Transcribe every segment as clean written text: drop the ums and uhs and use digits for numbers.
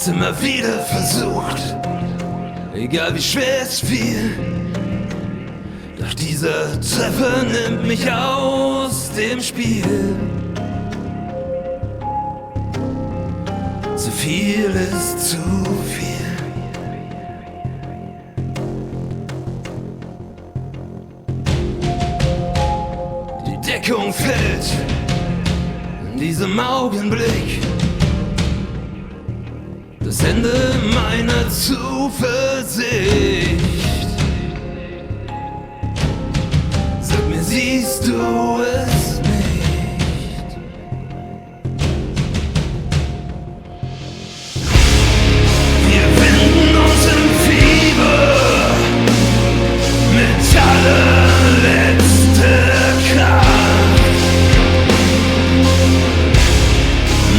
hab's immer wieder versucht, egal wie schwer es fiel. Doch dieser Treffer nimmt mich aus dem Spiel. Zu viel ist zu viel. Die Deckung fällt in diesem Augenblick. Das Ende meiner Zuversicht. Sag mir, siehst du es nicht? Wir finden uns im Fieber mit allerletzter Kraft.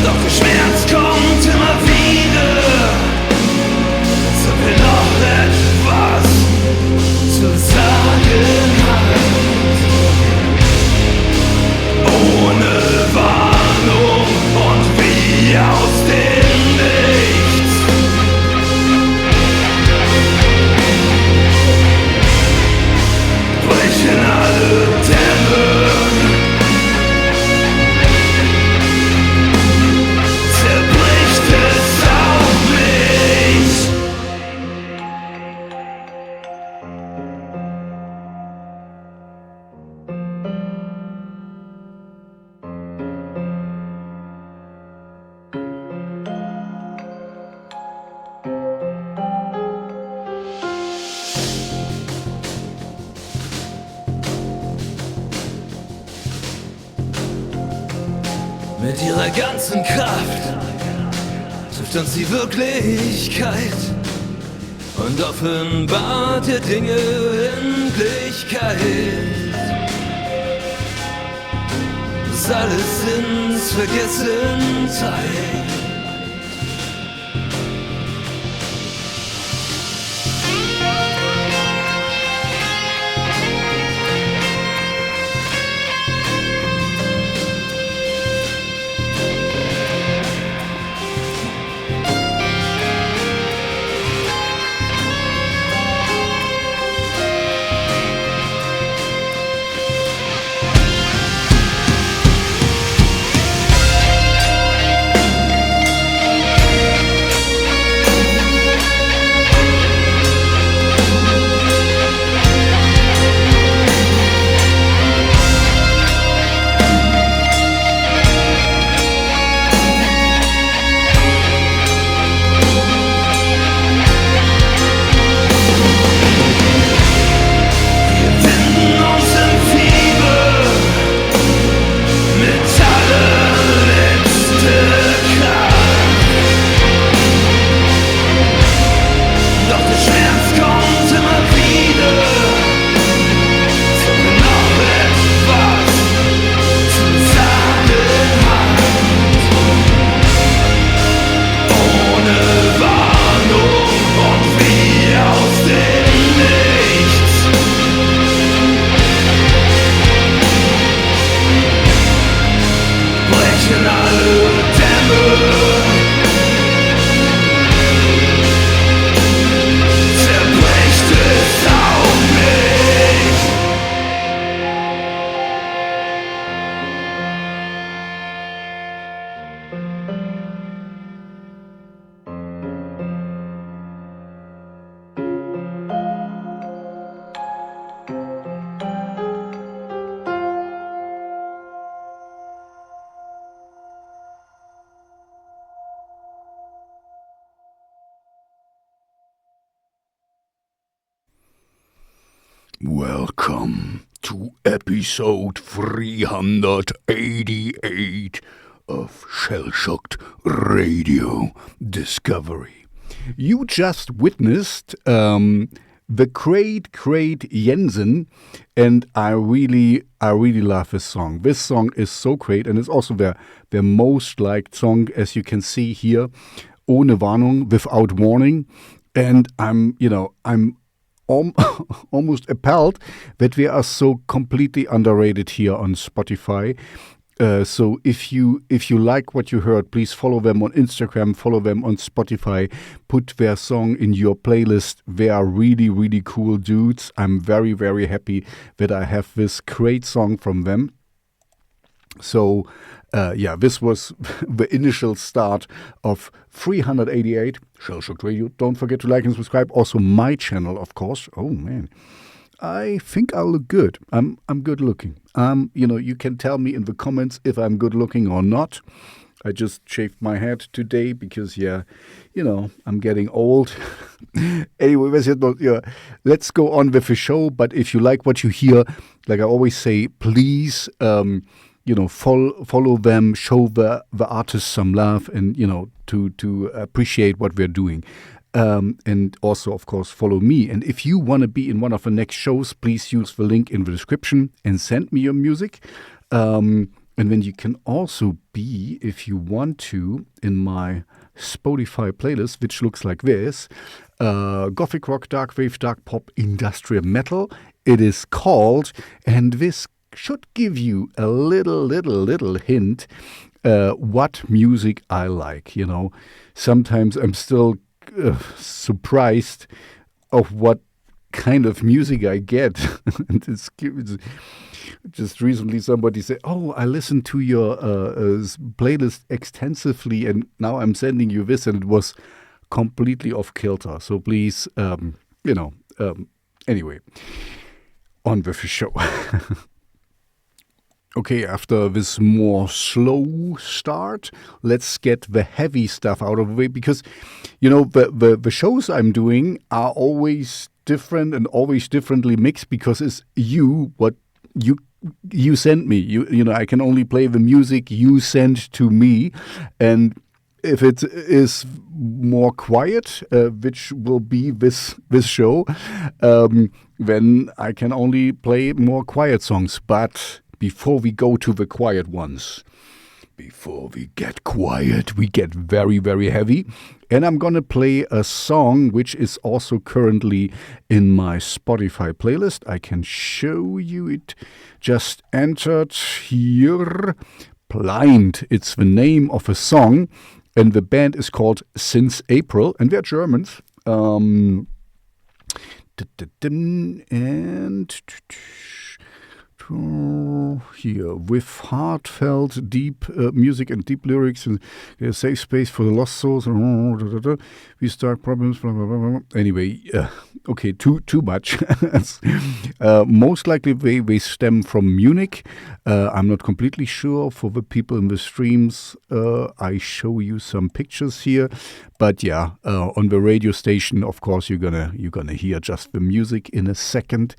Doch der Schmerz kommt immer wieder. So wir noch etwas zu sagen hat. Ohne Warnung und wie aus dem Nichts. Brechen alle Dämme. Zerbricht es auf mich. Mit ihrer ganzen Kraft trifft uns die Wirklichkeit und offenbart der Dinge Endlichkeit. Dass alles ins Vergessen treibt. Welcome to episode 388 of Shellshocked Radio Discovery. You just witnessed the great JENSEN, and I really love this song. This song is so great, and it's also their most liked song, as you can see here, Ohne Warnung, without warning. And I'm almost appalled that we are so completely underrated here on Spotify. So if you like what you heard, please follow them on Instagram, follow them on Spotify, put their song in your playlist. They are really, really cool dudes. I'm very, very happy that I have this great song from them. So, this was the initial start of 388 Shellshocked Radio. Don't forget to like and subscribe. Also my channel, of course. Oh, man. I think I look good. I'm good looking. You can tell me in the comments if I'm good looking or not. I just shaved my head today because, I'm getting old. Anyway, let's go on with the show. But if you like what you hear, like I always say, please, follow them, show the artists some love, and, to appreciate what we're doing. And also, of course, follow me. And if you want to be in one of the next shows, please use the link in the description and send me your music. And then you can also be, if you want to, in my Spotify playlist, which looks like this, Gothic Rock, Darkwave, Dark Pop, Industrial Metal. It is called, and this should give you a little hint what music I like. Sometimes I'm still surprised of what kind of music I get. And it's just recently somebody said, "Oh, I listened to your playlist extensively, and now I'm sending you this," and it was completely off kilter. So please, anyway, on with the show. Okay, after this more slow start, let's get the heavy stuff out of the way, because, the shows I'm doing are always different and always differently mixed, because it's what you send me. I can only play the music you send to me, and if it is more quiet, which will be this show, then I can only play more quiet songs. But before we go to the quiet ones, before we get quiet, we get very, very heavy. And I'm going to play a song which is also currently in my Spotify playlist. I can show you it. Just entered here. Blind. It's the name of a song. And the band is called Since April. And they're Germans. And here, with heartfelt, deep music and deep lyrics, and a safe space for the lost souls. We start problems. Blah, blah, blah, blah. Anyway, okay, too much. Most likely they stem from Munich. I'm not completely sure. For the people in the streams, I show you some pictures here. But on the radio station, of course, you're gonna hear just the music in a second.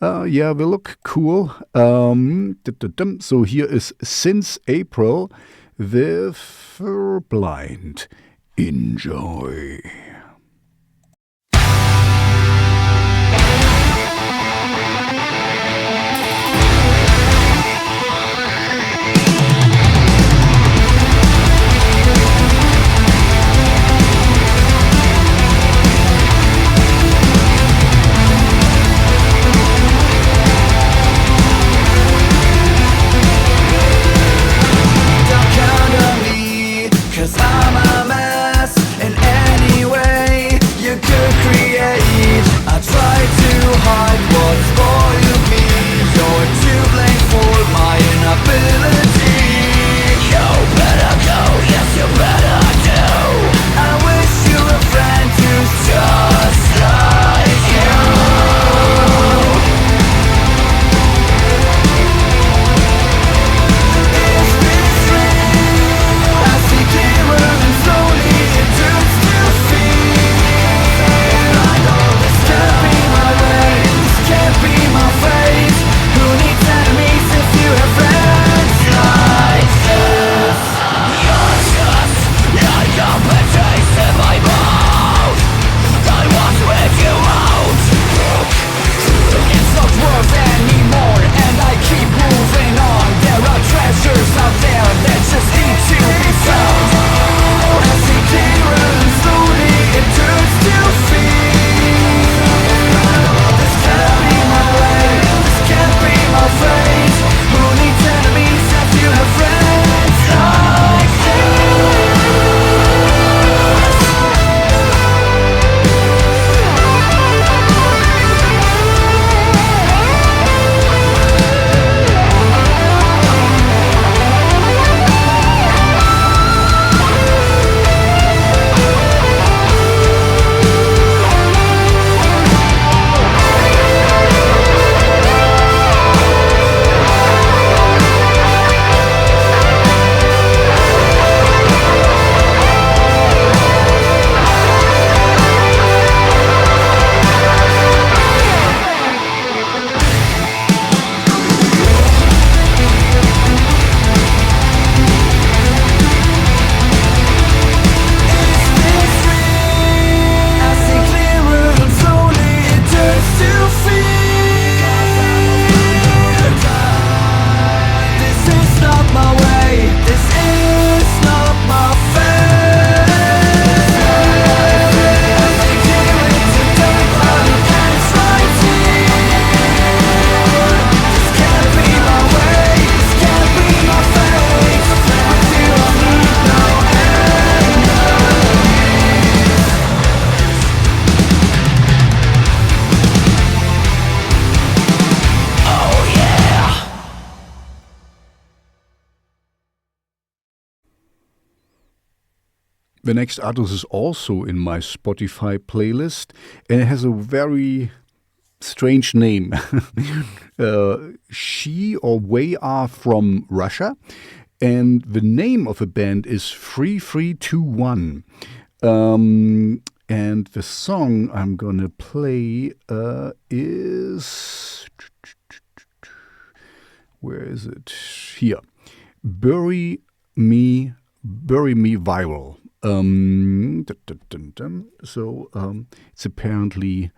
They look cool. So here is Since April with Blind. Enjoy. I'm a mess in any way. The next artist is also in my Spotify playlist, and it has a very strange name. She or they are from Russia, and the name of the band is 3321. And the song I'm gonna play is, where is it? Here, Bury Me Viral. So it's apparently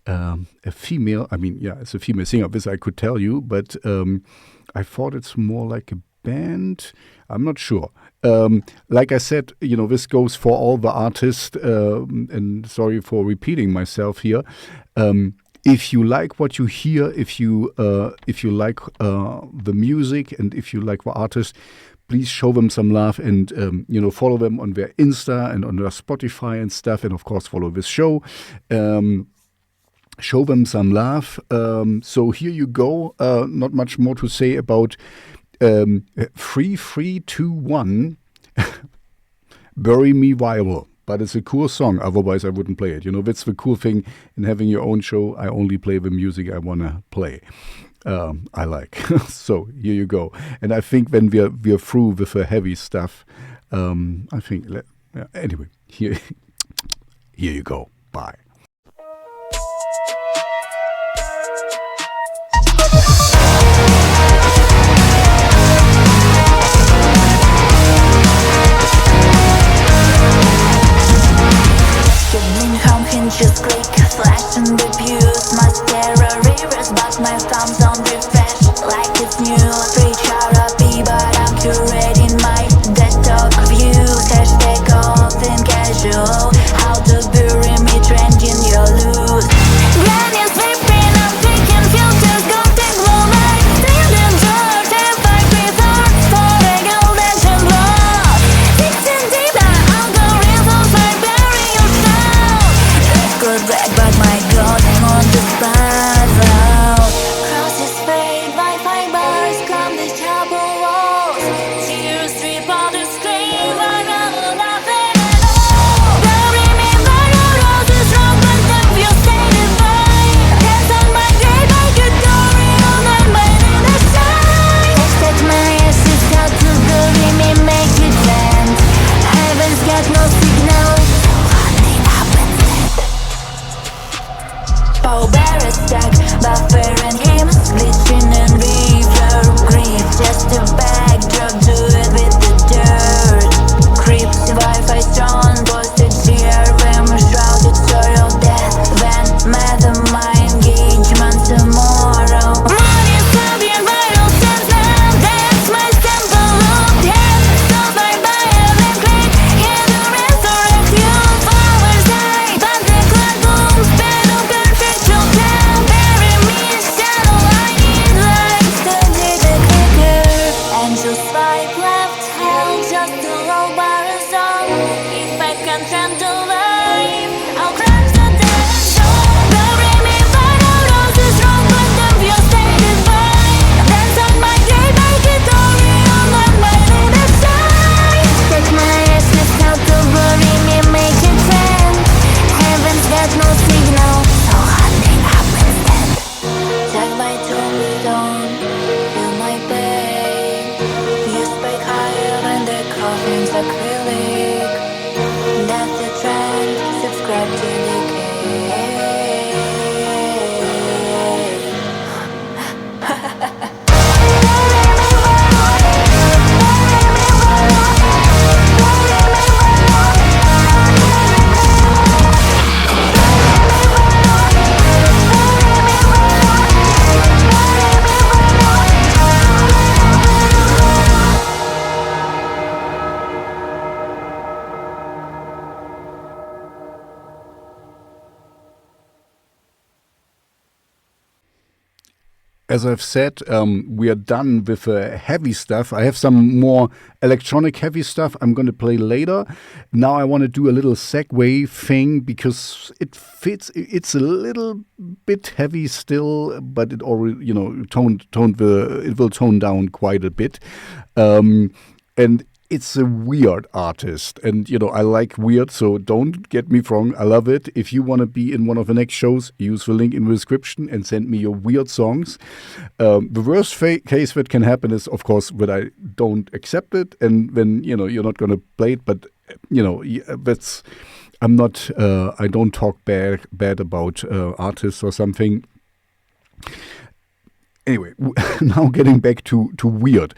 a female. I mean, yeah, it's a female singer. This I could tell you, but I thought it's more like a band. I'm not sure. Like I said, this goes for all the artists, and sorry for repeating myself here. If you like what you hear, if you like the music, and if you like the artist, please show them some love and follow them on their Insta and on their Spotify and stuff, and of course follow this show. Show them some love. So here you go. Not much more to say about 3321. Bury Me Viral. But it's a cool song, otherwise I wouldn't play it. That's the cool thing in having your own show. I only play the music I want to play. I like. So here you go. And I think when we're through with the heavy stuff, I think, anyway, here you go. Bye. Just click, flash and abuse. Mascara reverse, but my thumbs on refresh like it's new. Preach RP, but I'm curating my deathrock views. Hashtag all and casual. How to bury me trending your loose. Granny sleeping, I'm taking filters, gothic glow light. Still in dirt, and five resorts for a golden and love. 16 deep, the algorithms are bury yourself. Good back, but my God, I'm on the spot. Crosses fade, Wi-Fi bars, come the trouble walls. Tears drip on the screen, I got nothing at all. Bury me by the roses, wrong, but then you say goodbye. Hands on my grave, I could glory all night, my in the shine. Hashtag my ashes, how to bury me, make it land. Heaven's got no signal. Power stack, buffer and hymns, glitching and reverb, grief, just a backdrop, do it with the dirt. Creeps, Wi-Fi strong, posted CRM, shrouded soil death, then mastermind engagement tomorrow. Money, Soviet viral sense, now that's my sample of death. So bye-bye, every click, here to resurrect you, power side, but the cloud booms, pedal perfect. Bury me, shadow, I need lights to dig the clicker. Angel swipe left, hell, just a low bar is on. If I can't handle life, I'll crash the dead zone. Bury me by the roses, wrong, but then you say goodbye. Dance on my grave, I get glory on my mind in the shine. Take my ashes out to bury me, make it end. Heaven's got no signal, so nothing happens then. Tag my tombstone, feel my pain. You spike higher than the coffin's acrylic. That's the trend, subscribe to As I've said, we are done with heavy stuff. I have some more electronic heavy stuff I'm going to play later. Now I want to do a little segue thing because it fits. It's a little bit heavy still, but it already, it will tone down quite a bit. And it's a weird artist. And, I like weird, so don't get me wrong. I love it. If you want to be in one of the next shows, use the link in the description and send me your weird songs. The worst case that can happen is, of course, that I don't accept it. And then, you're not going to play it. But, that's... I don't talk bad about artists or something. Anyway, now getting back to weird.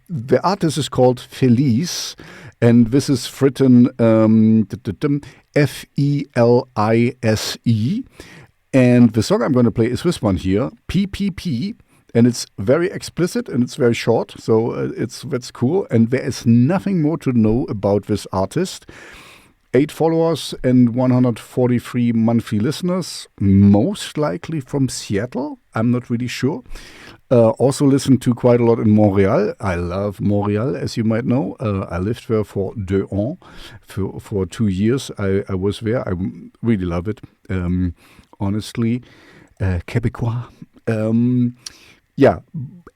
The artist is called Felise, and this is written Felise. And the song I'm going to play is this one here, PPP, and it's very explicit and it's very short, so that's cool. And there is nothing more to know about this artist. 8 followers and 143 monthly listeners, most likely from Seattle. I'm not really sure. Also listen to quite a lot in Montreal. I love Montreal, as you might know. I lived there for 2 ans. For 2 years I was there. I really love it. Honestly. Québécois. Yeah.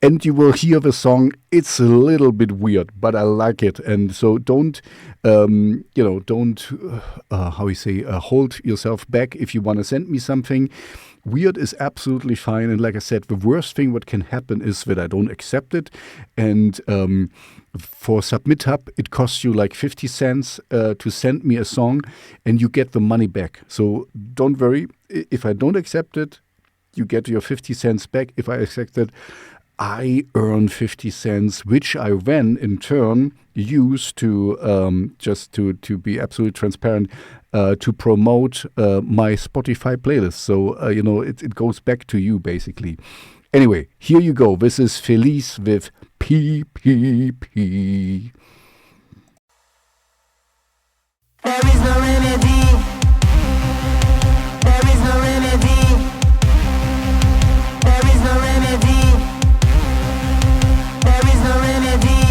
And you will hear the song. It's a little bit weird, but I like it. And so don't hold yourself back if you want to send me something. Weird is absolutely fine. And like I said, the worst thing what can happen is that I don't accept it. And for Submit Hub, it costs you like 50 cents to send me a song and you get the money back. So don't worry. If I don't accept it, you get your 50 cents back. If I accept it, I earn 50 cents, which I then, in turn, use to, just to be absolutely transparent, to promote my Spotify playlist. So, it goes back to you, basically. Anyway, here you go. This is Felise with PPP. There is no remedy. There is no remedy. There is no remedy. There is no remedy.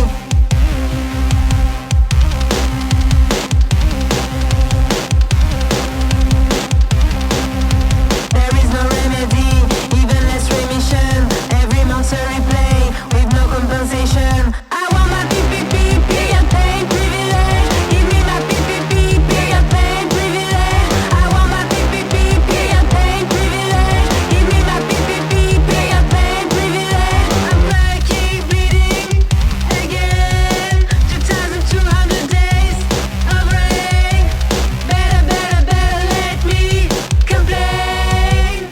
There is no remedy, even less remission. Every monster replay with no compensation. I want my PPP, period pain privilege. Give me my PPP, period pain privilege. I want my PPP, period pain privilege. Give me my PPP, period pain privilege. I'm breaking, bleeding again. 2,200 days of rain. Better let me complain.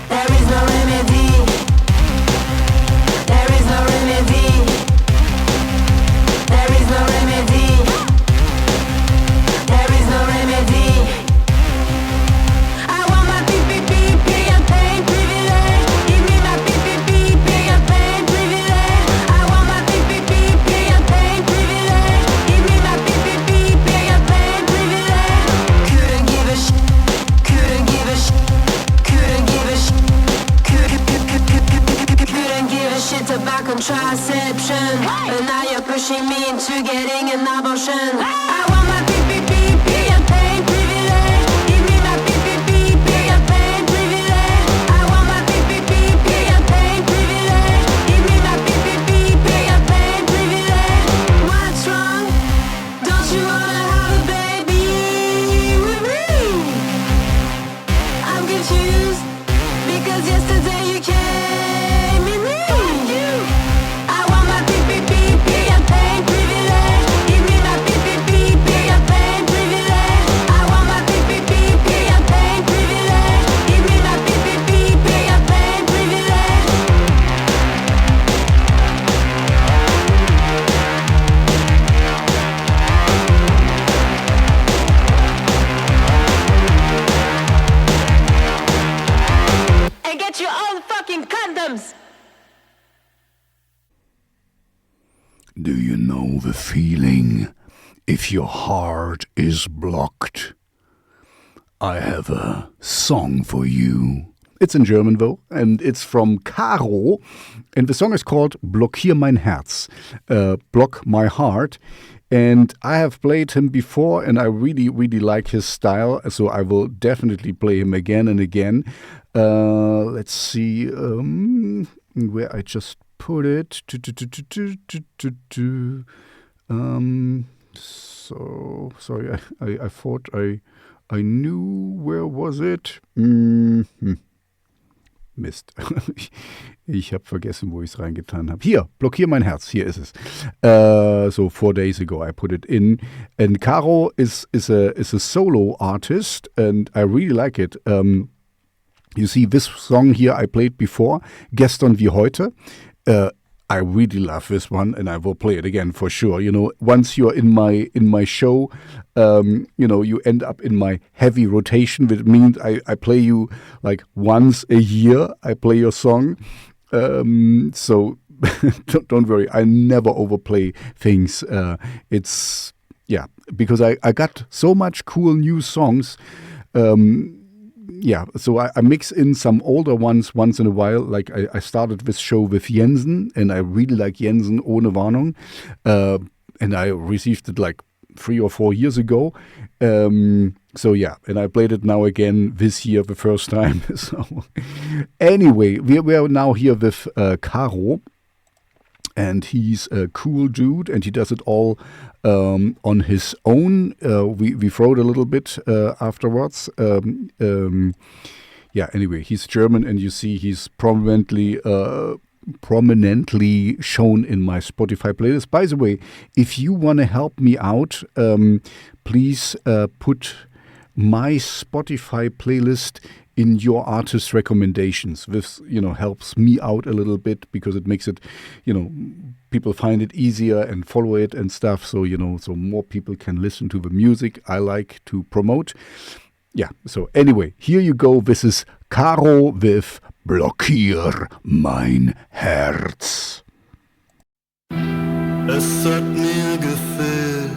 There is no remedy. There is no remedy. There is no remedy. There is no remedy. I want my PPP, period pain privilege. Give me my PPP, period pain privilege. I want my PPP, period pain privilege. Give me my PPP, period pain privilege. Couldn't give a shit. Couldn't give a shit. Couldn't give a shit. Couldn't give a shit about contraception. And now you're pushing me into getting an abortion. I want my PPP, period pain privilege. Give me my PPP, period pain privilege. I want my PPP, period pain privilege. Give me my PPP, period pain privilege. What's wrong? Don't you wanna have a baby with me? I'm confused because yesterday you came in me. I want my PPP, period pain privilege. Give me my PPP, period pain privilege. I want my PPP, period pain privilege. Give me my PPP, period pain privilege. And get your own fucking condoms. Do you know the feeling if your heart is blocked? I have a song for you. It's in German though, and it's from KARO, and the song is called Blockier mein Herz, Block My Heart. And I have played him before, and I really, really like his style, so I will definitely play him again and again. Let's see where I just put it. So sorry, I thought I knew. Where was it? Mist. Ich habe vergessen, wo ich es reingetan habe. Hier, Blockier mein Herz. Hier ist es. So 4 days ago I put it in. And KARO is a solo artist and I really like it. You see, this song here I played before, Gestern wie heute. I really love this one, and I will play it again for sure. You know, once you're in my show, you end up in my heavy rotation, which means I play you like once a year. I play your song, so don't worry. I never overplay things. It's because I got so much cool new songs. So I mix in some older ones once in a while. Like I started this show with JENSEN, and I really like JENSEN, Ohne Warnung. And I received it like 3 or 4 years ago. And I played it now again this year, the first time. So anyway, we are now here with KARO. And he's a cool dude, and he does it all on his own. We wrote a little bit afterwards. Anyway, he's German, and you see he's prominently shown in my Spotify playlist. By the way, if you want to help me out, please put my Spotify playlist in your artist recommendations. This, helps me out a little bit because it makes it, people find it easier and follow it and stuff. So, so more people can listen to the music I like to promote. Yeah, so anyway, here you go. This is KARO with Blockier mein Herz. Es hat mir gefehlt,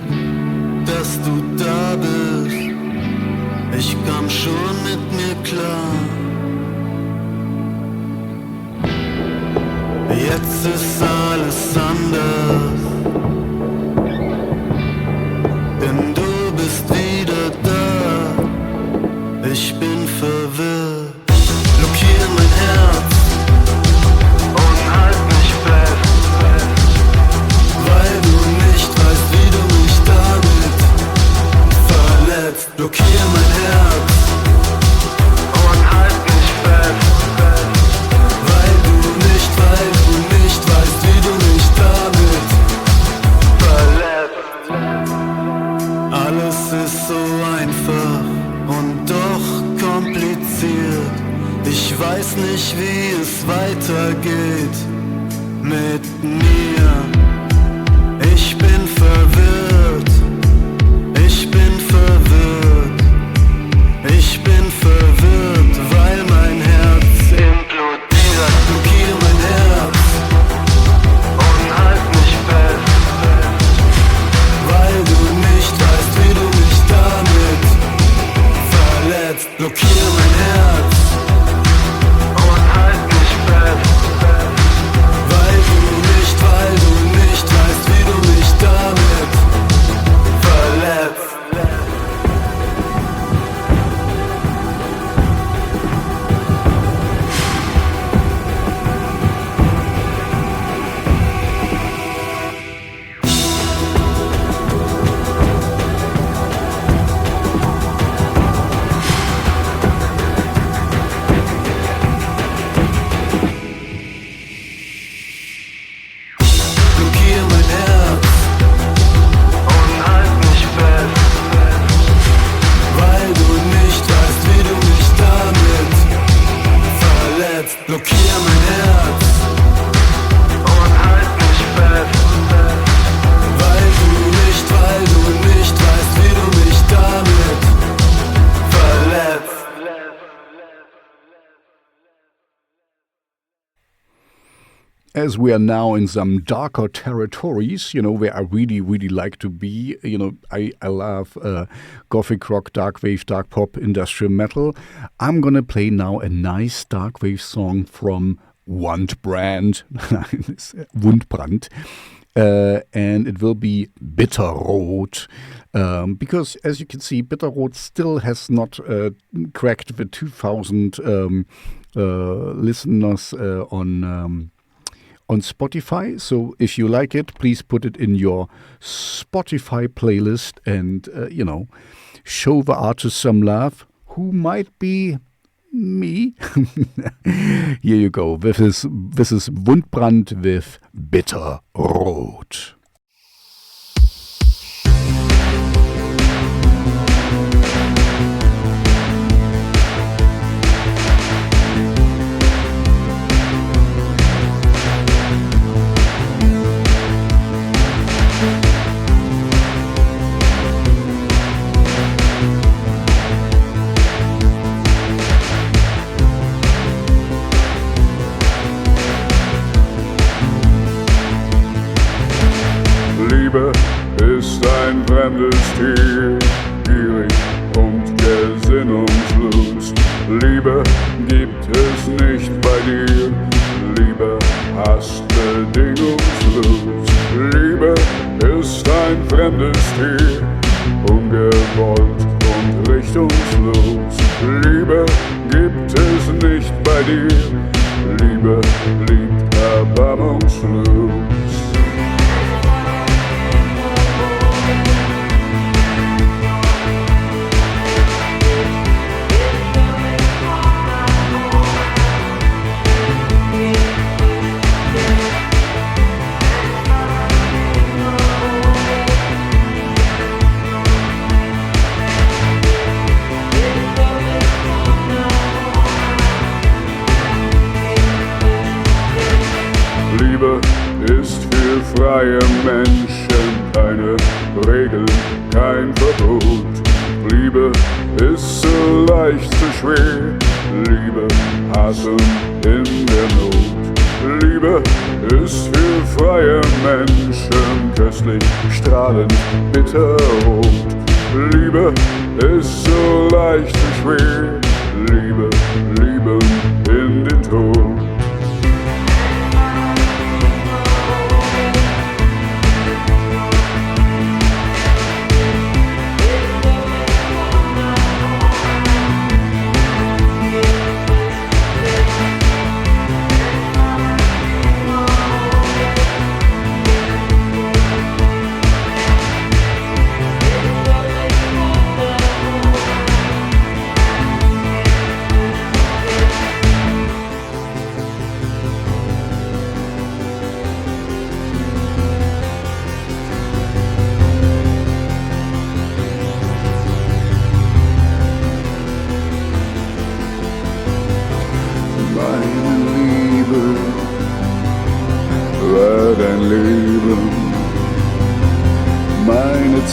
dass du da bist. Ich kam schon mit mir klar. Jetzt ist alles anders, denn du bist wieder da. Ich bin verwirrt. Blockier mein Herz und halt mich fest, weil du nicht weißt, wie du mich damit verletzt. Blockier mein Herz und halt mich fest, weil du nicht weißt, wie du mich damit verletzt. Alles ist so einfach und doch kompliziert. Ich weiß nicht, wie es weitergeht mit mir. Ich bin verwirrt. Ich bin verwirrt. Ich bin verwirrt, weil mein Herz implodiert. Blockier mein Herz und halt mich fest, weil du nicht weißt, wie du mich damit verletzt. Blockier mein Herz und halt mich fest, weil du nicht weißt, wie du mich damit verletzt. Blockier mein Herz und halt mich fest, weil du nicht weißt, wie du mich damit verletzt. Blockier mein Herz und halt mich fest, weil du nicht weißt, wie du mich damit verletzt. As we are now in some darker territories, where I really, really like to be, I love gothic rock, darkwave, dark pop, industrial metal. I'm gonna play now a nice darkwave song from Wundbrand, Wundbrand, and it will be Bitterrot, because as you can see, Bitterrot still has not cracked the 2,000 listeners on Spotify. So if you like it, please put it in your Spotify playlist and, show the artist some love, who might be me. Here you go. This is Wundbrand with Bitterrot. Liebe ist ein fremdes Tier, gierig und gesinnungslos. Liebe gibt es nicht bei dir, Liebe hasst bedingungslos. Liebe ist ein fremdes Tier, ungewollt und richtungslos. Liebe gibt es nicht bei dir, Liebe liebt erbarmungslos. Liebe ist für freie Menschen keine Regel, kein Verbot. Liebe ist so leicht, so schwer. Liebe hassen in der Not. Liebe ist für freie Menschen köstlich, strahlend, bitterrot. Liebe ist so leicht, so schwer. Liebe, lieben in den Tod.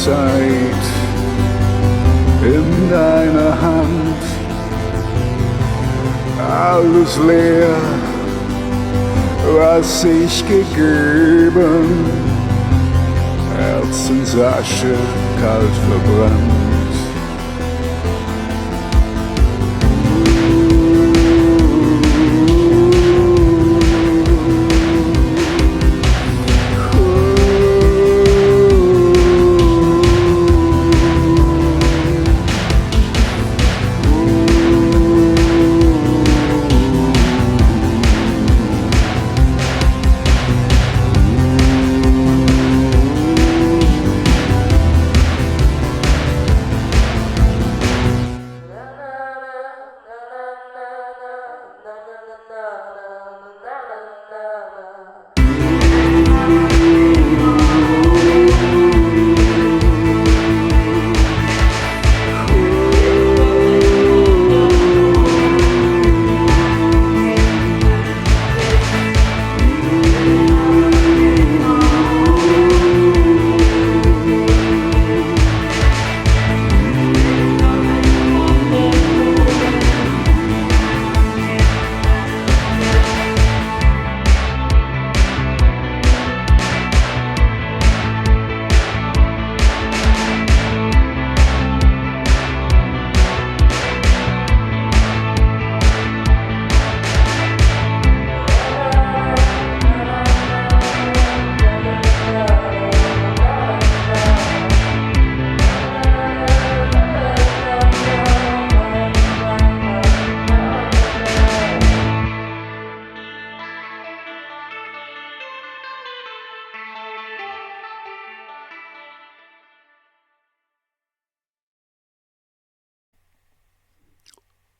Zeit in deiner Hand, alles leer, was ich gegeben, Herzensasche kalt verbrannt.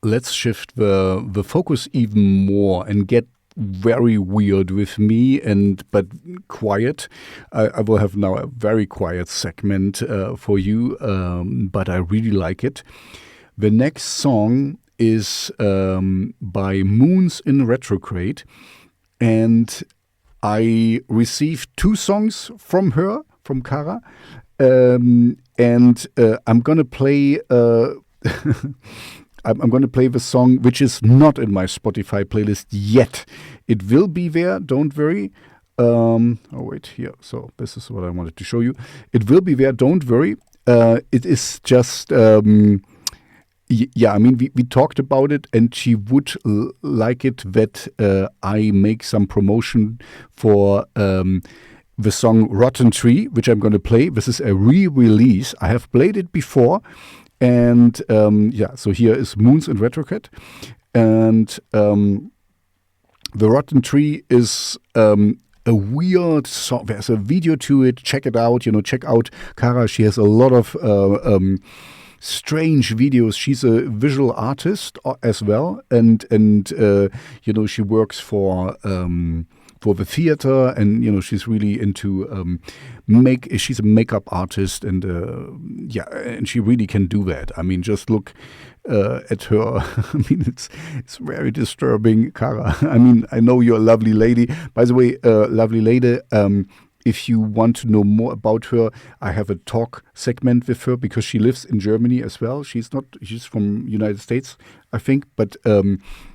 let's shift the focus even more and get very weird with me, but quiet. I will have now a very quiet segment for you, but I really like it. The next song is by Moons in Retrograde, and I received 2 songs from her, from Kara, and I'm gonna play. I'm going to play the song which is not in my Spotify playlist yet. It will be there, don't worry. Wait, here. So this is what I wanted to show you. It will be there, don't worry. It is just, I mean, we talked about it, and she would like it that I make some promotion for the song Rotten Tree, which I'm going to play. This is a re-release. I have played it before. And so here is Moons in Retrograde, and the Rotten Tree is a weird song. There's a video to it. Check it out. Check out Kara. She has a lot of strange videos. She's a visual artist as well, and she works for the theater, and she's really into she's a makeup artist, and and she really can do that. I mean, just look at her. I mean, it's very disturbing, Kara. I mean, I know you're a lovely lady. By the way, lovely lady, if you want to know more about her, I have a talk segment with her because she lives in Germany as well. She's from United States, I think, but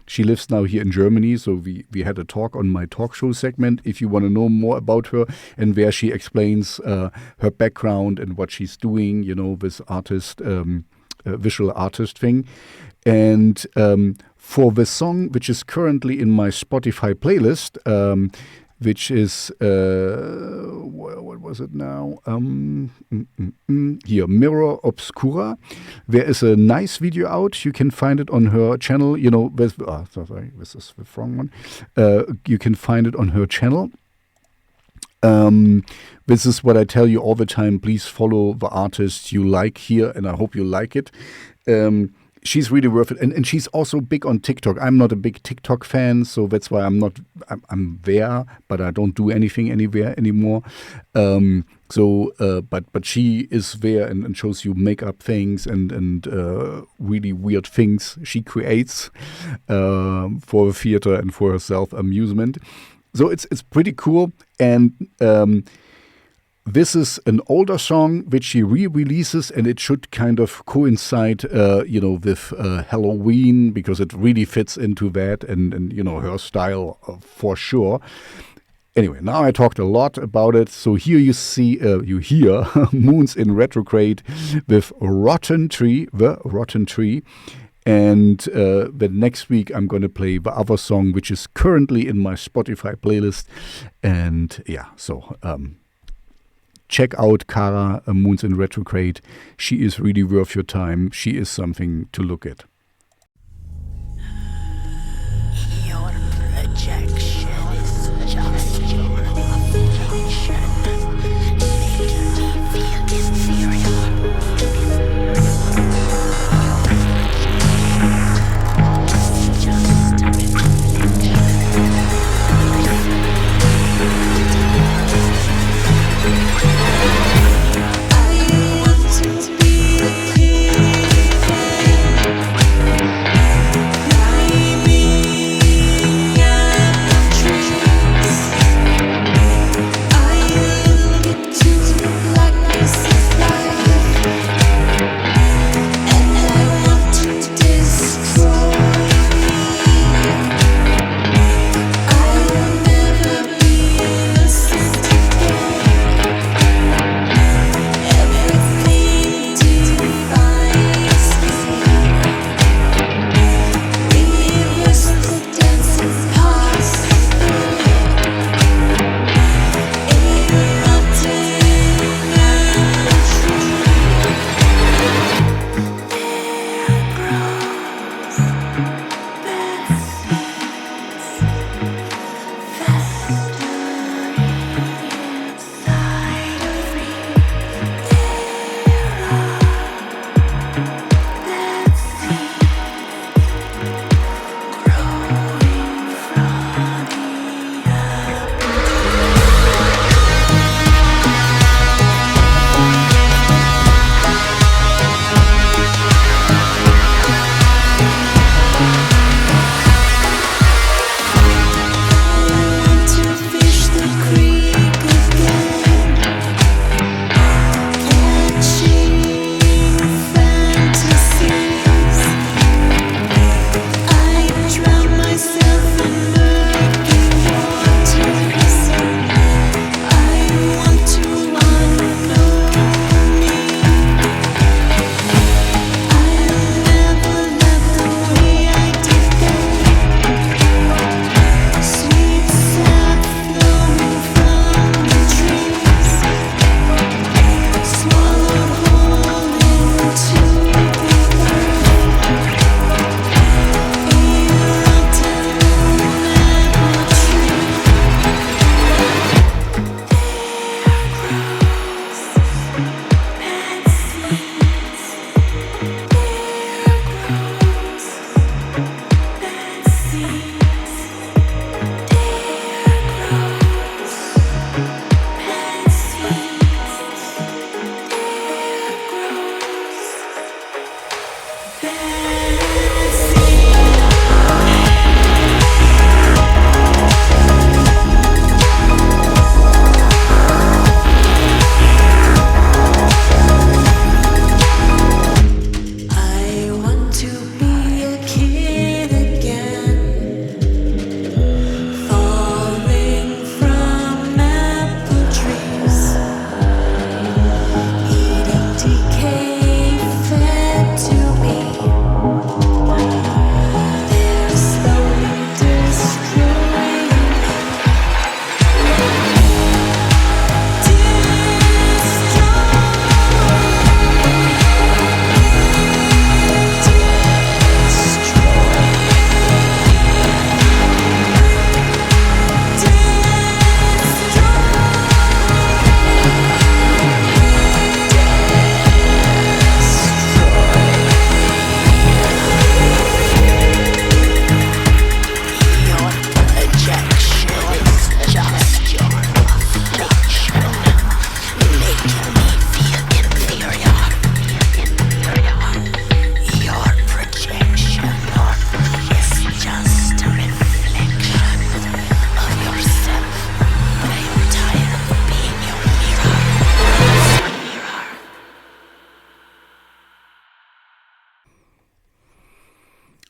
she lives now here in Germany. So we had a talk on my talk show segment. If you want to know more about her and where she explains her background and what she's doing, this artist, visual artist thing. And for the song, which is currently in my Spotify playlist, which is, what was it now? Here, Mirror Obscura. There is a nice video out. You can find it on her channel. Sorry, this is the wrong one. You can find it on her channel. This is what I tell you all the time. Please follow the artists you like here, and I hope you like it. She's really worth it. And she's also big on TikTok. I'm not a big TikTok fan, so that's why I'm there, but I don't do anything anywhere anymore. But she is there and shows you makeup things and really weird things she creates for the theater and for her self-amusement. So it's pretty cool. And this is an older song which she re-releases, and it should kind of coincide, with Halloween, because it really fits into that and her style for sure. Anyway, now I talked a lot about it. So here you hear Moons in Retrograde with Rotten Tree, the Rotten Tree. And the next week I'm going to play the other song, which is currently in my Spotify playlist. And check out Kara, Moons in Retrograde. She is really worth your time. She is something to look at. Your projection is just your reflection. Make me feel inferior. Just a reflection. I want to be a king.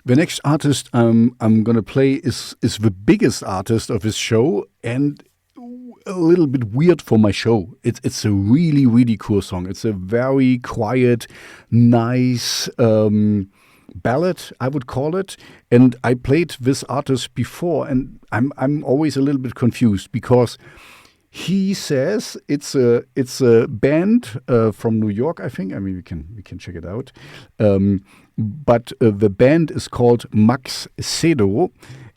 The next artist I'm gonna play is the biggest artist of his show and a little bit weird for my show. It's a really, really cool song. It's a very quiet, nice ballad, I would call it. And I played this artist before, and I'm always a little bit confused because he says it's a band from New York, I think. I mean, we can check it out. But the band is called Max Ceddo.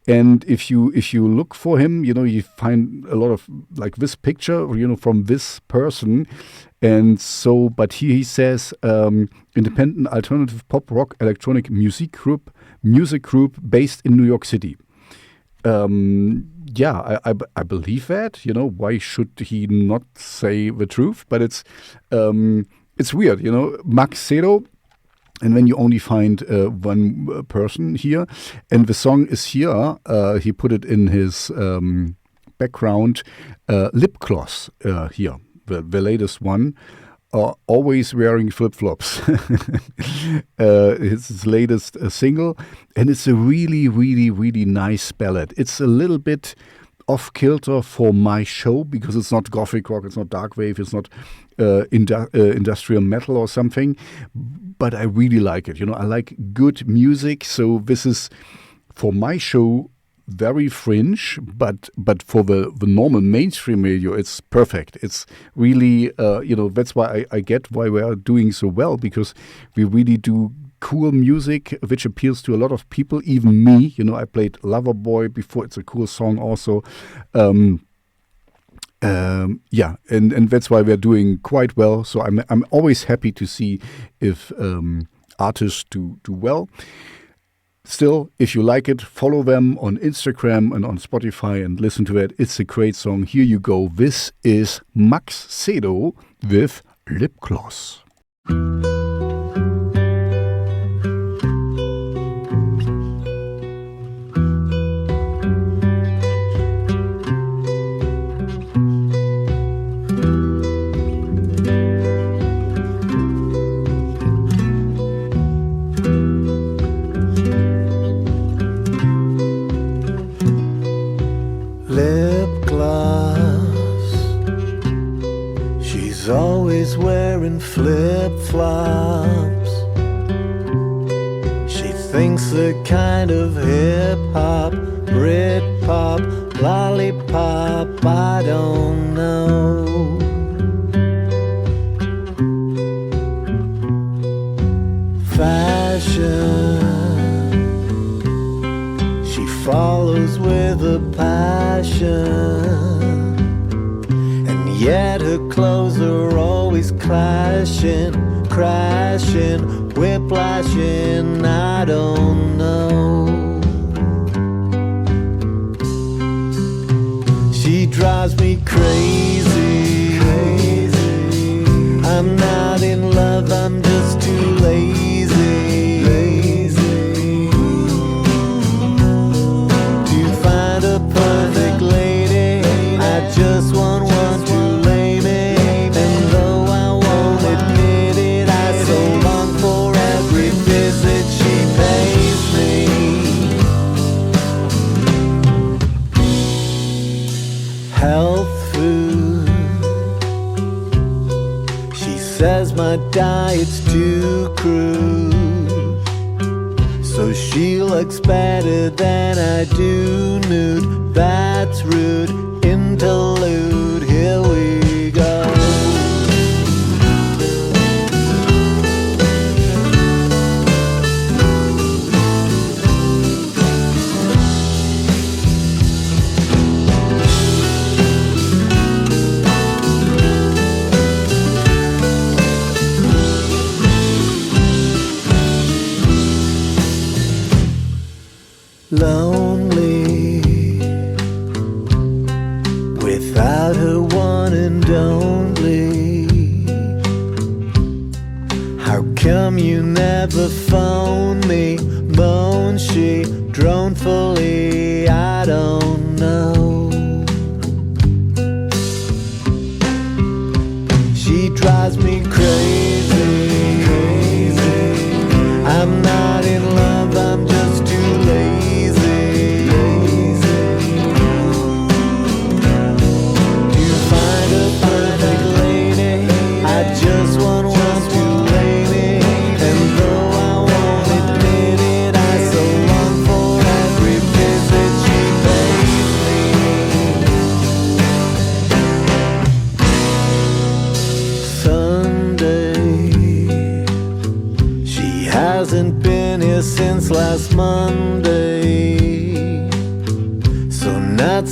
And if you look for him, you find a lot of like this picture, from this person. And so, but he says independent alternative pop rock electronic music group based in New York City. Yeah, I believe that. Why should he not say the truth? But it's weird, Max Ceddo. And then you only find one person here. And the song is here. He put it in his background. Lipgloss here, the latest one. Always wearing flip-flops. It's his latest single. And it's a really, really, really nice ballad. It's a little bit off-kilter for my show because it's not gothic rock, it's not darkwave, it's not industrial metal or something, but I really like it. I like good music, so this is for my show very fringe, but for the normal mainstream radio, it's perfect. It's really that's why I get why we are doing so well, because we really do cool music which appeals to a lot of people, even me. I played Loverboy before. It's a cool song also. Yeah, and that's why we're doing quite well. So I'm always happy to see if artists do well. Still, if you like it, follow them on Instagram and on Spotify and listen to it. It's a great song. Here you go. This is Max Ceddo with Lipgloss. Always wearing flip-flops. She thinks the kind of hip-hop, Brit-pop, lollipop, I don't know. Fashion, she follows with a passion. Yet her clothes are always crashing, whiplashing, I don't know. She drives me crazy. I'm not in love, I'm just too lazy to find a perfect lady. I just want one to lay me, and though I won't admit it, I so long for every visit she pays me. Health food, she says my diet's too crude, so she looks better than I do nude. That's rude. Interlude, here we go. Lonely without her one and only. How come you never phone me? Moan she dronefully, I don't know. She drives me crazy. I'm not in love, I'm just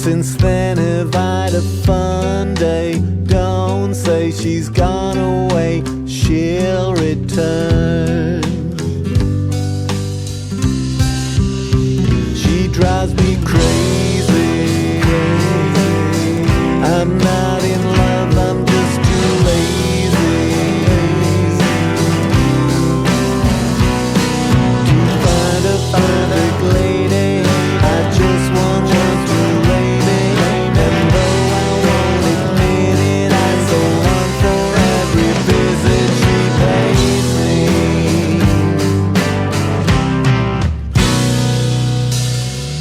Since then have I had a fun day. Don't say she's gone away, she'll return. She drives me crazy. I'm not in love, I'm just too lazy to find a perfect lady. I just want one to lay me, and though I won't admit it, I so long for every visit she pays me.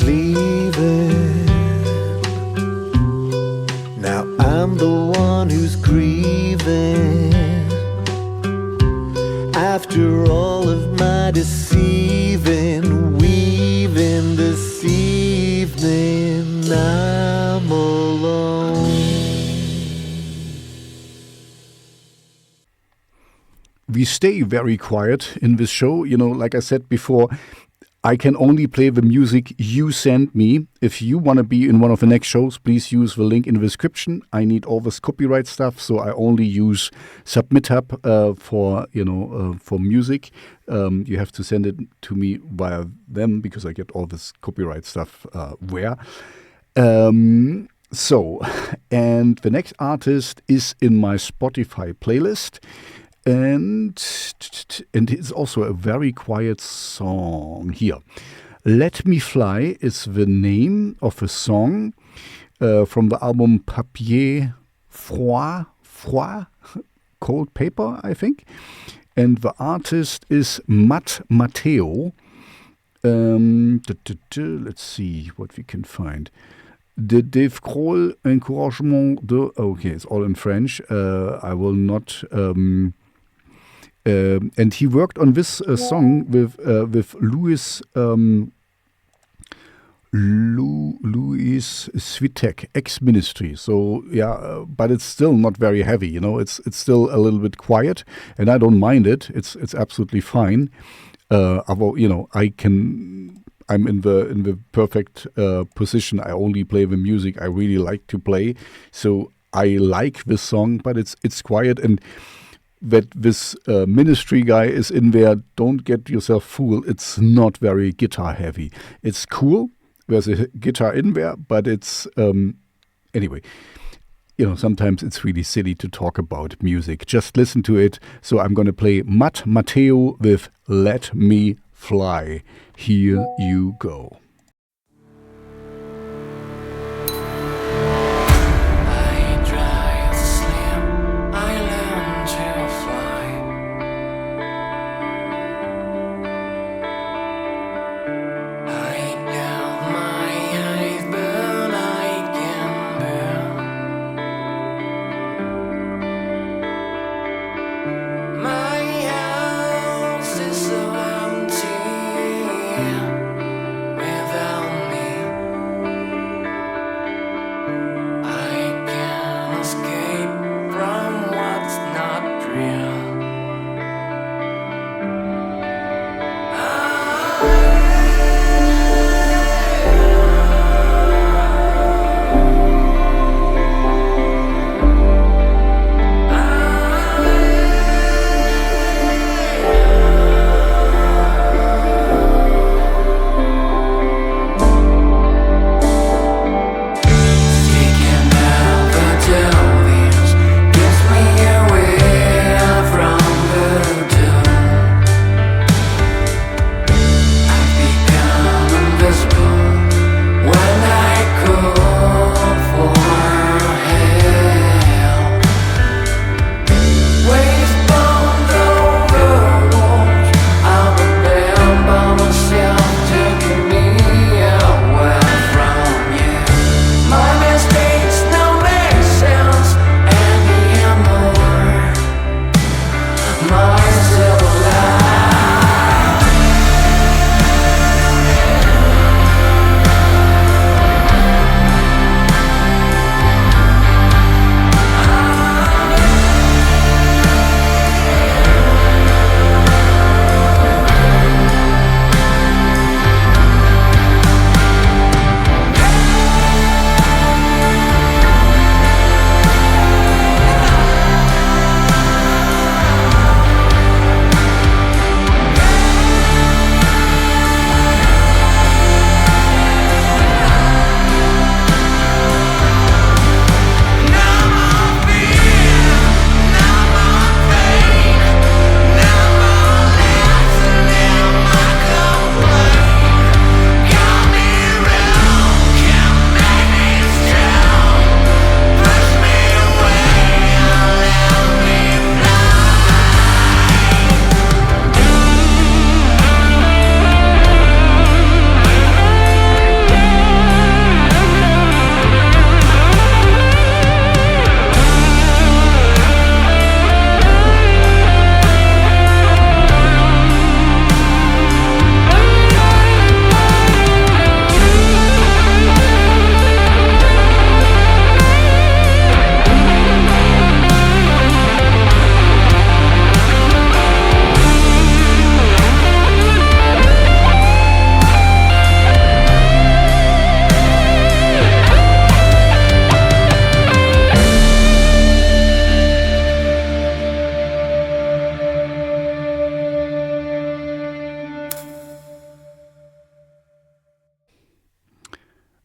Leave it. Now I'm the one who's grieving. After all of my deceiving, weaving this evening, I'm alone. We stay very quiet in this show. You know, like I said before, I can only play the music you send me. If you want to be in one of the next shows, please use the link in the description. I need all this copyright stuff, so I only use SubmitHub for music. You have to send it to me via them because I get all this copyright stuff where. So, and the next artist is in my Spotify playlist. And it's also a very quiet song here. Let Me Fly is the name of a song from the album Papier Froid, Cold Paper, I think. And the artist is Matteo. Let's see what we can find. De Deathrock Encouragement de... Okay, it's all in French. I will not... and he worked on this song with Louis Svitek, ex-Ministry. So yeah, but it's still not very heavy. You know, it's still a little bit quiet, and I don't mind it. It's absolutely fine. You know, I'm in the perfect position. I only play the music I really like to play. So I like this song, but it's quiet, and that this Ministry guy is in there, don't get yourself fooled. It's not very guitar heavy. It's cool. There's a guitar in there, but it's anyway. You know, sometimes it's really silly to talk about music. Just listen to it. So I'm going to play Matteo with Let Me Fly. Here you go. Well,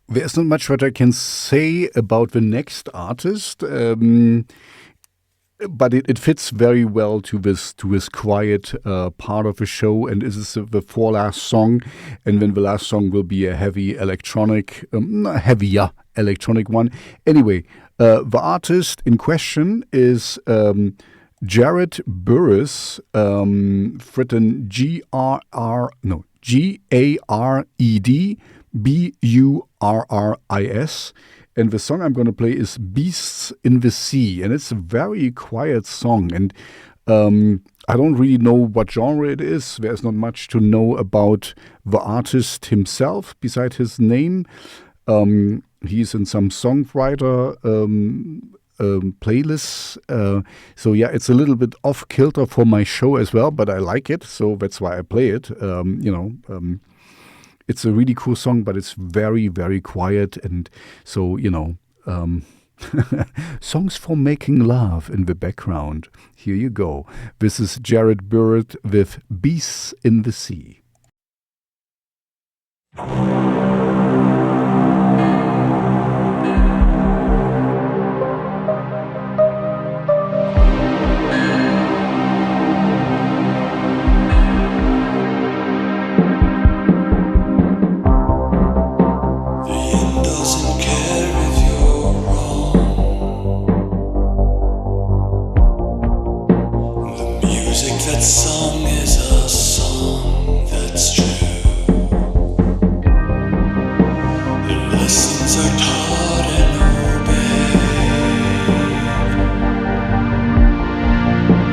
there's not much what I can say about the next artist, but it fits very well to this quiet part of the show, and this is the last song, and then the last song will be a heavier electronic one. Anyway, the artist in question is Jared Burris, written Gared Burris. And the song I'm going to play is Beasts in the Sea. And it's a very quiet song. And I don't really know what genre it is. There's not much to know about the artist himself besides his name. He's in some songwriter playlists. So yeah, it's a little bit off kilter for my show as well, but I like it. So that's why I play it. It's a really cool song, but it's very, very quiet. And so, songs for making love in the background. Here you go. This is Jared Burris with Beasts in the Sea. That song is a song that's true. And lessons are taught and obeyed.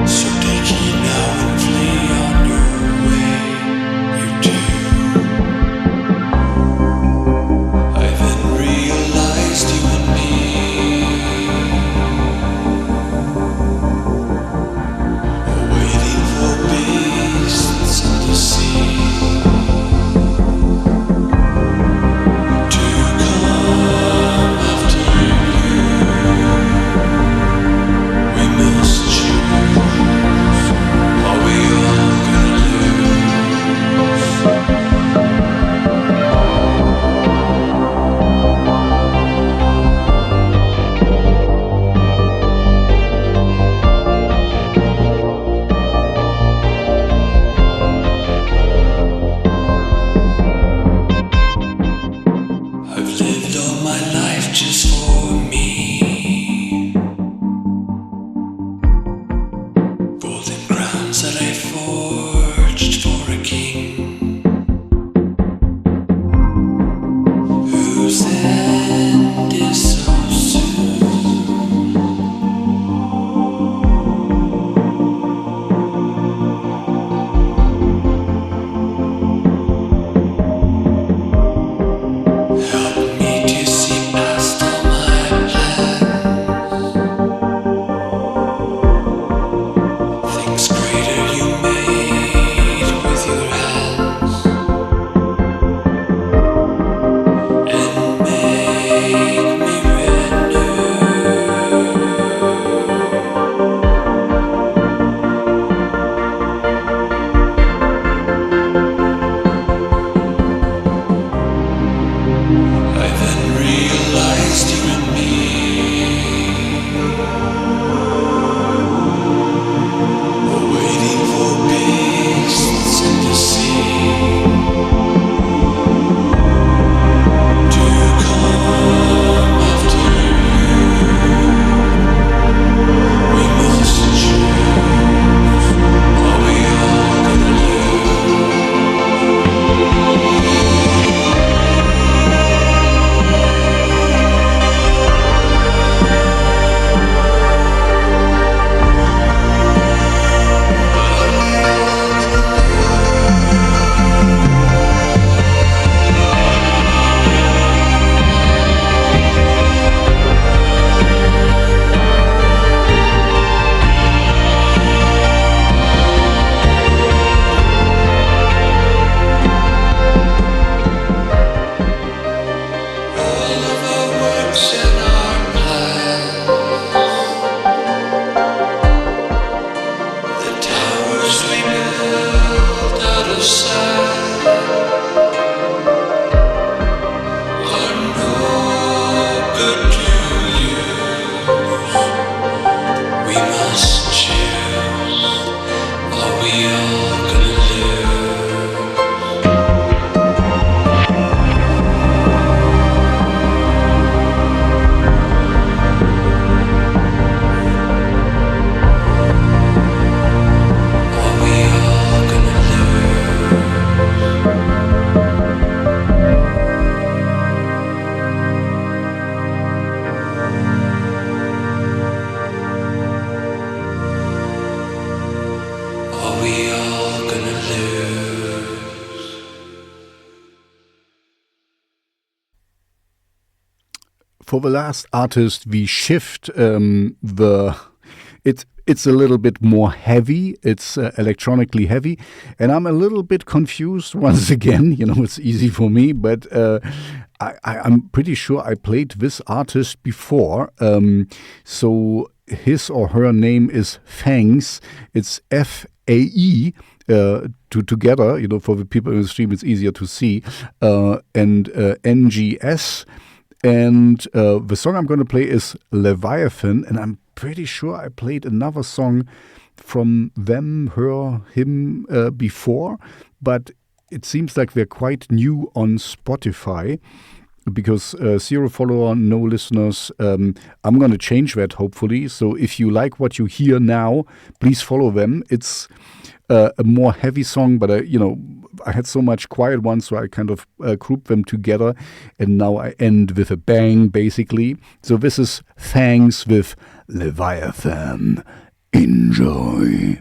So take heed now and flee on your way, you do. I then realized you and me. for the last artist, we shift it's a little bit more heavy. It's electronically heavy, and I'm a little bit confused once again. It's easy for me, but I'm pretty sure I played this artist before. So his or her name is FÆNGS. It's FAE. Together, for the people in the stream, it's easier to see, and NGS. And the song I'm going to play is Leviathan, and I'm pretty sure I played another song from them, her, him before, but it seems like they're quite new on Spotify because 0 follower, no listeners. I'm going to change that, hopefully. So if you like what you hear now, please follow them. It's a more heavy song, but I had so much quiet ones, so I kind of grouped them together, and now I end with a bang, basically. So this is FÆNGS with Leviathan. Enjoy.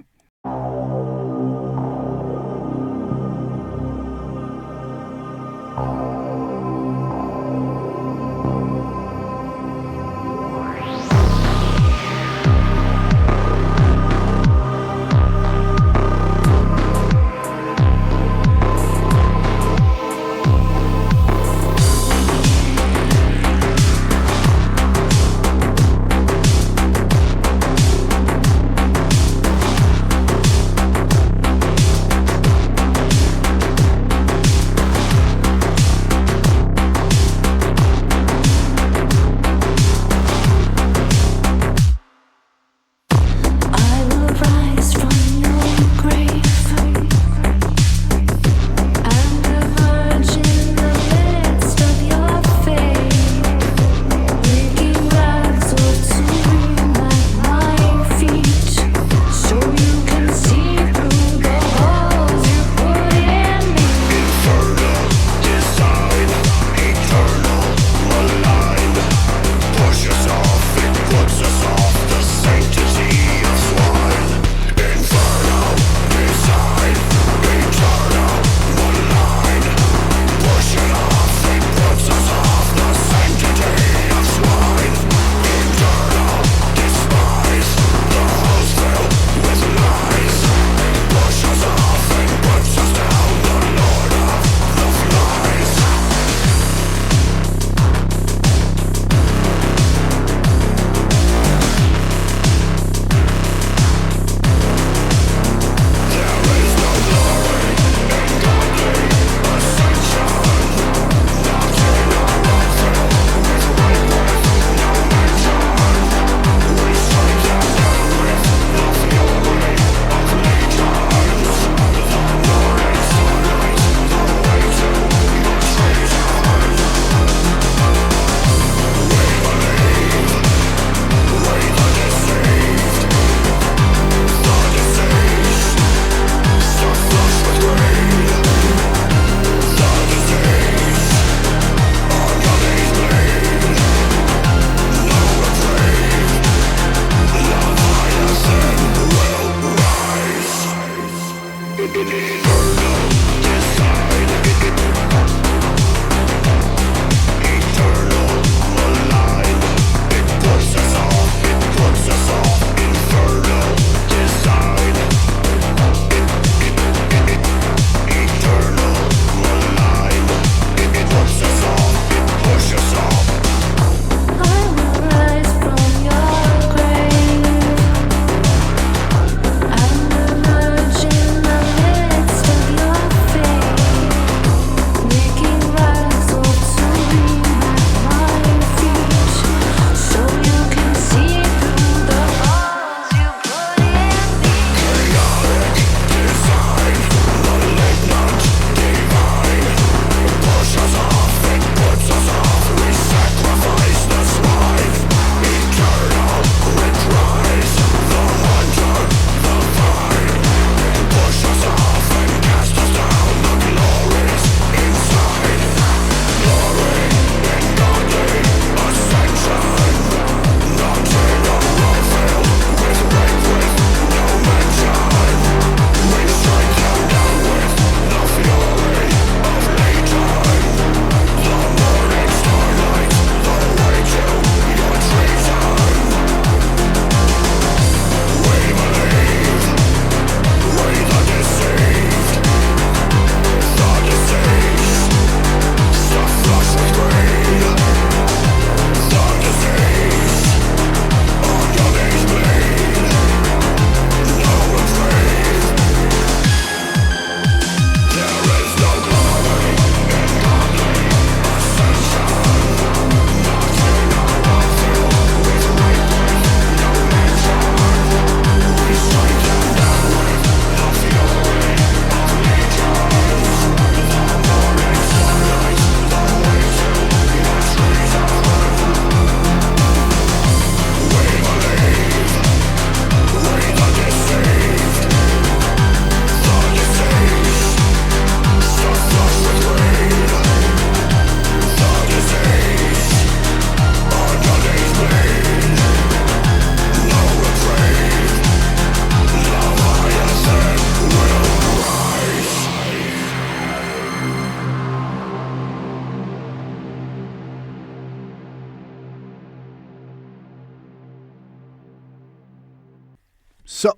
So,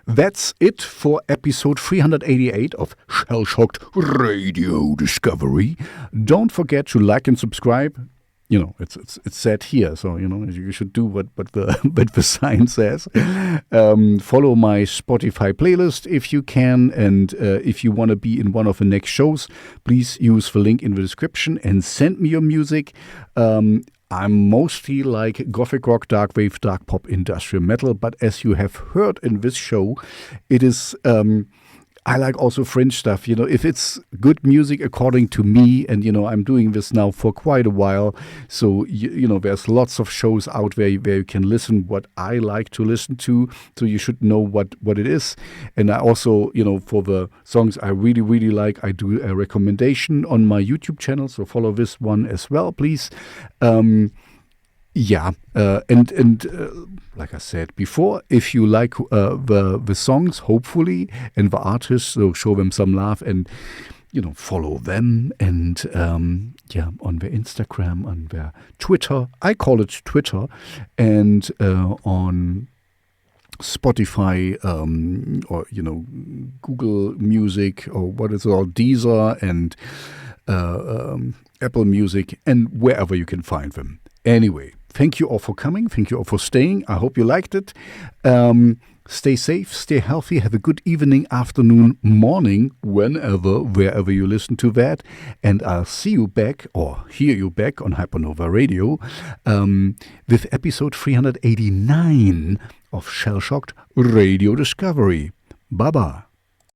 that's it for episode 388 of Shellshocked Radio Discovery. Don't forget to like and subscribe. You know, it's said here, so, you know, you should do what the sign says. Follow my Spotify playlist if you can, and if you want to be in one of the next shows, please use the link in the description and send me your music. I'm mostly like gothic rock, darkwave, dark pop, industrial metal, but as you have heard in this show, it is... I like also fringe stuff, you know, if it's good music according to me, and, you know, I'm doing this now for quite a while, so, you know, there's lots of shows out there where you can listen what I like to listen to, so you should know what it is. And I also, you know, for the songs I really, really like, I do a recommendation on my YouTube channel, so follow this one as well, please. Like I said before, if you like the songs, hopefully, and the artists, so show them some love and, you know, follow them. And on their Instagram, on their Twitter, I call it Twitter, and on Spotify, or, you know, Google Music, or what is it all, Deezer, and Apple Music, and wherever you can find them. Anyway, thank you all for coming. Thank you all for staying. I hope you liked it. Stay safe, stay healthy. Have a good evening, afternoon, morning, wherever you listen to that. And I'll see you back, or hear you back on Hypernova Radio with episode 389 of Shellshocked Radio Discovery. Bye-bye.